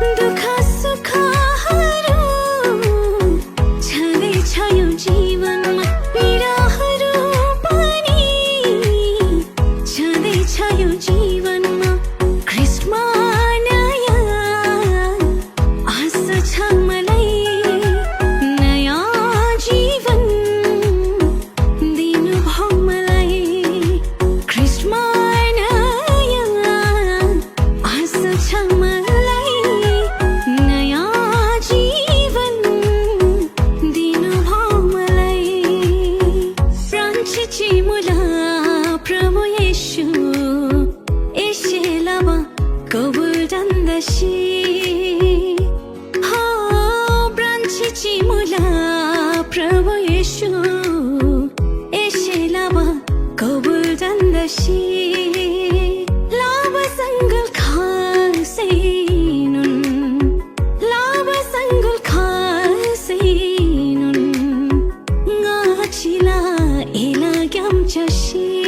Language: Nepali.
दुःख सुखहरू छँदैछ यो जीवनमा पीडाहरू पनि छँदैछ यो जीवनमा ख्रीष्टमा नयाँ आशा छ मलाई नयाँ जीवन दिनुभयो मलाई ख्रीष्टमा नयाँ आशा छ मलाई नयाँ जीवन दिनुभयो मलाई प्राणची मुला प्रभु येशू एशेलामा कबूल दन्दशी हो प्राणची मुला प्रभु येशू एशेलामा कबूल दन्दशी लाबसंगल खासैनुन लाबसंगल खासैनुन ngachila ela gyam chashi